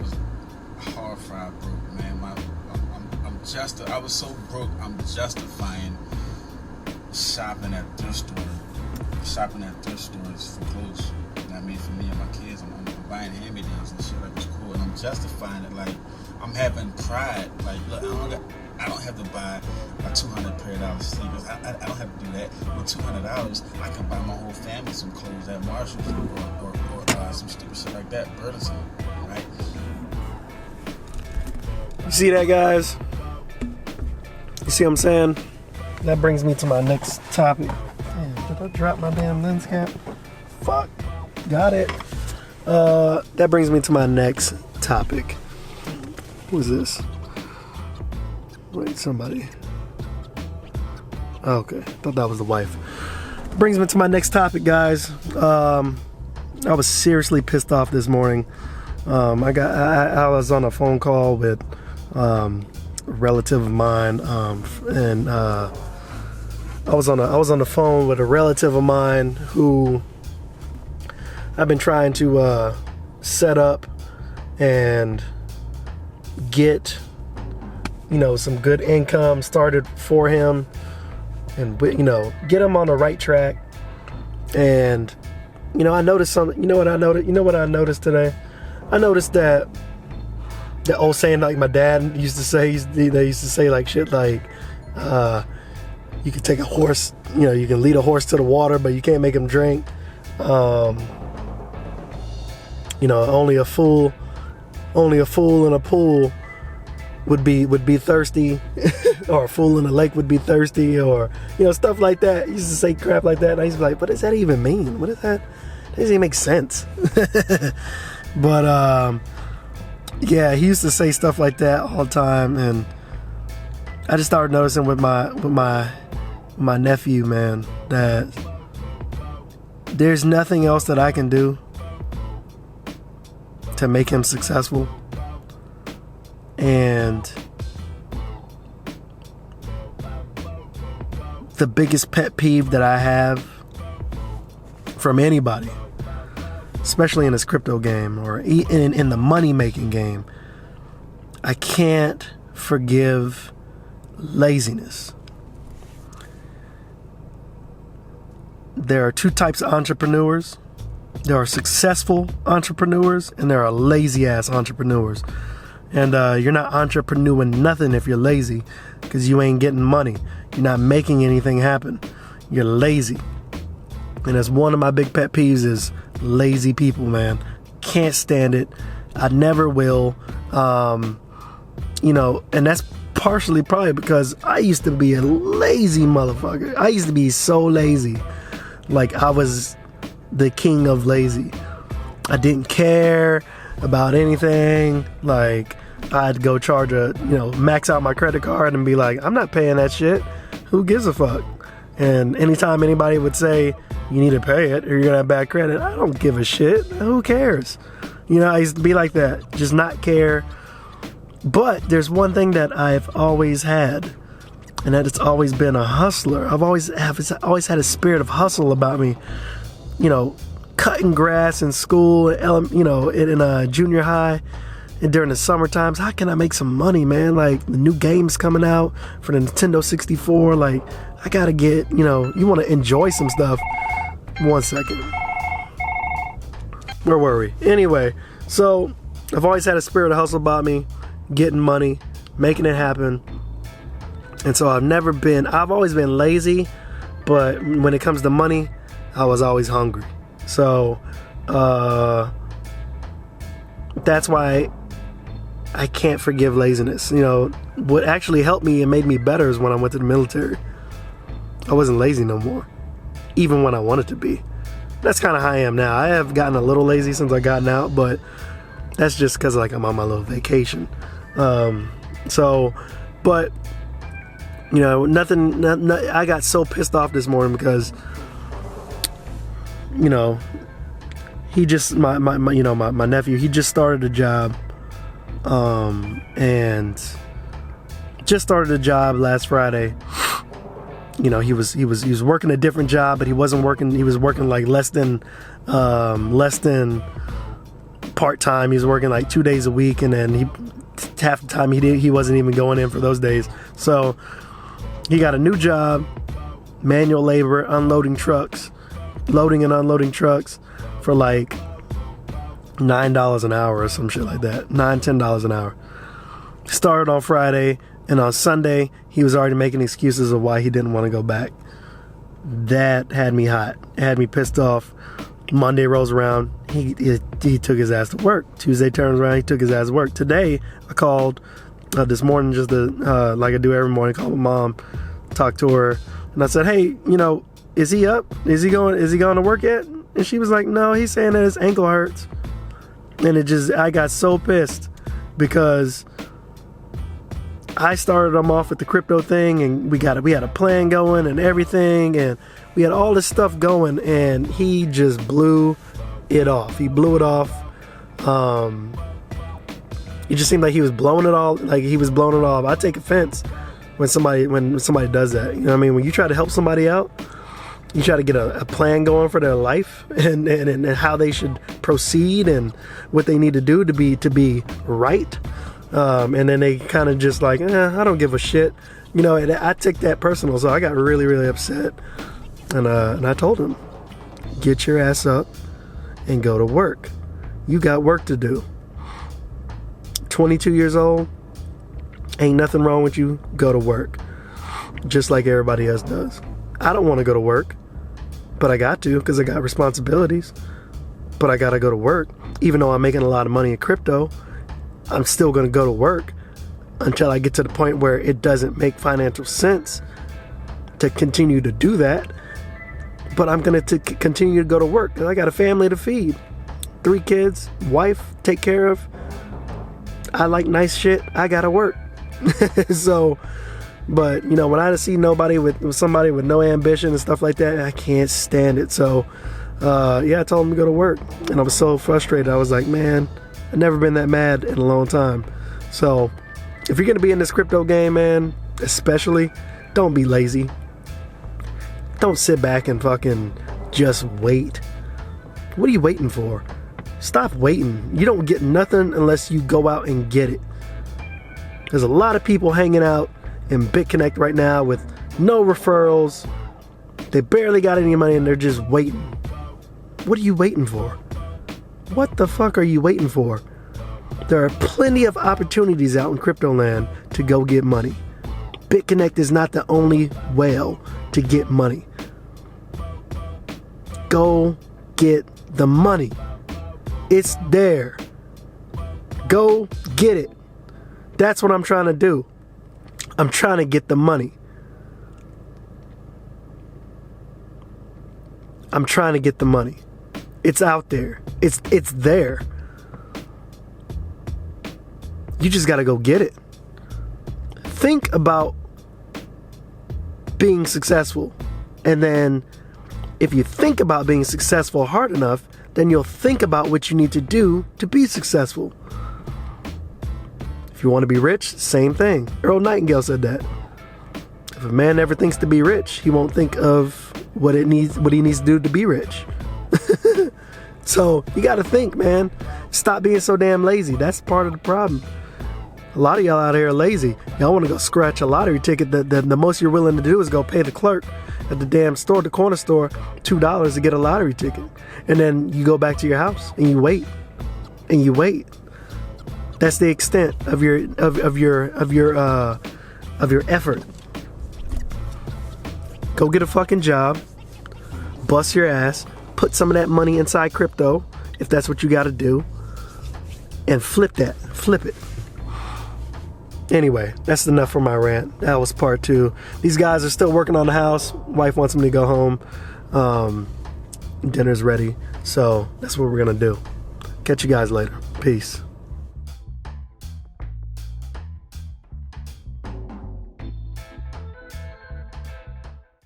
was hard fried broke, man. I was so broke. I'm justifying shopping at thrift stores for clothes. You know what I mean? For me and my kids, I'm buying hand-me-downs and shit. Like, it's cool, and I'm justifying it. Like, I'm having pride. Like, look, I don't have to buy a $200 pair of sneakers. I don't have to do that. With $200, I can buy my whole family some clothes at Marshalls or some stupid shit like that, Burlington, right? You see that, guys? You see what I'm saying? That brings me to my next topic. Damn, did I drop my damn lens cap? Fuck. Got it. That brings me to my next topic. Who is this? Wait, somebody. Okay, thought that was the wife. Brings me to my next topic, guys. I was seriously pissed off this morning. I was on a phone call with a relative of mine, and I was on the phone with a relative of mine who I've been trying to set up and get, some good income started for him, and get him on the right track. And I noticed something. You know what I noticed today? I noticed that the old saying, like my dad used to say, they used to say like shit like, you can take a horse, you can lead a horse to the water, but you can't make him drink. Only a fool in a pool would be thirsty, or a fool in a lake would be thirsty, or stuff like that. He used to say crap like that, and I used to be like, what does that even mean? What is that? That doesn't even make sense. But yeah, he used to say stuff like that all the time, and I just started noticing with my nephew, man, that there's nothing else that I can do to make him successful. And the biggest pet peeve that I have from anybody, especially in this crypto game or in the money making game, I can't forgive laziness. There are two types of entrepreneurs. There are successful entrepreneurs, and there are lazy ass entrepreneurs. And you're not entrepreneuring nothing if you're lazy, because you ain't getting money. You're not making anything happen. You're lazy. And that's one of my big pet peeves, is lazy people, man. Can't stand it. I never will. And that's partially probably because I used to be a lazy motherfucker. I used to be so lazy. Like, I was the king of lazy. I didn't care about anything. Like, I'd go charge max out my credit card and be like, I'm not paying that shit. Who gives a fuck? And anytime anybody would say, you need to pay it or you're gonna have bad credit, I don't give a shit. Who cares? I used to be like that, just not care. But there's one thing that I've always had, and that it's always been a hustler. I've always had a spirit of hustle about me. Cutting grass in school, in junior high, and during the summer times. How can I make some money, man? Like, the new games coming out for the Nintendo 64. Like, I gotta get, you want to enjoy some stuff. 1 second. Where were we? Anyway, so I've always had a spirit of hustle about me, getting money, making it happen. And so I've always been lazy, but when it comes to money, I was always hungry. So that's why I can't forgive laziness. What actually helped me and made me better is when I went to the military. I wasn't lazy no more, even when I wanted to be. That's kind of how I am now. I have gotten a little lazy since I gotten out, but that's just because I'm on my little vacation. Nothing. I got so pissed off this morning because he just my nephew, he just started a job, and just started a job last Friday. He was working a different job, but he was working like less than part part-time. He was working like 2 days a week, and then half the time he wasn't even going in for those days. So he got a new job, manual labor, unloading trucks, loading and unloading trucks for like $9 an hour or some shit like that. $10 an hour. Started on Friday, and on Sunday he was already making excuses of why he didn't want to go back. That had me hot. It had me pissed off. Monday rolls around, he took his ass to work. Tuesday turns around, he took his ass to work. Today I called this morning, just like I do every morning, call my mom, talk to her, and I said, hey, is he up? Is he going to work yet? And she was like, no, he's saying that his ankle hurts. And I got so pissed because I started him off with the crypto thing, and we had a plan going and everything, and we had all this stuff going, and he just blew it off. He blew it off. It just seemed like he was blowing it all. Like he was blowing it off. I take offense when somebody does that. You know what I mean? When you try to help somebody out, you try to get a plan going for their life and how they should proceed and what they need to do to be right. And then they kind of just like, I don't give a shit. And I take that personal, so I got really, really upset. And I told him, get your ass up and go to work. You got work to do. 22 years old, ain't nothing wrong with you. Go to work. Just like everybody else does. I don't want to go to work, but I got to because I got responsibilities. But I got to go to work. Even though I'm making a lot of money in crypto, I'm still going to go to work until I get to the point where it doesn't make financial sense to continue to do that. But I'm going to continue to go to work. I got a family to feed. 3 kids, wife, take care of. I like nice shit. I got to work. So, but, when I see somebody with no ambition and stuff like that, I can't stand it. So, I told him to go to work. And I was so frustrated. I was like, man, I've never been that mad in a long time. So, if you're going to be in this crypto game, man, especially, don't be lazy. Don't sit back and fucking just wait. What are you waiting for? Stop waiting. You don't get nothing unless you go out and get it. There's a lot of people hanging out in BitConnect right now with no referrals. They barely got any money and they're just waiting. What are you waiting for? What the fuck are you waiting for? There are plenty of opportunities out in crypto land to go get money. BitConnect is not the only whale to get money. Go get the money. It's there. Go get it. That's what I'm trying to do. I'm trying to get the money. I'm trying to get the money. It's out there. It's there. You just got to go get it. Think about being successful. And then if you think about being successful hard enough, then you'll think about what you need to do to be successful. If you want to be rich, same thing. Earl Nightingale said that. If a man never thinks to be rich, he won't think of what he needs to do to be rich. So you got to think, man. Stop being so damn lazy. That's part of the problem. A lot of y'all out here are lazy. Y'all want to go scratch a lottery ticket. The most you're willing to do is go pay the clerk at the damn store, the corner store, $2 to get a lottery ticket. And then you go back to your house and you wait. And you wait. That's the extent of your effort. Go get a fucking job. Bust your ass. Put some of that money inside crypto, if that's what you got to do. And flip that. Flip it. Anyway, that's enough for my rant. That was part 2. These guys are still working on the house. Wife wants me to go home. Dinner's ready. So that's what we're going to do. Catch you guys later. Peace.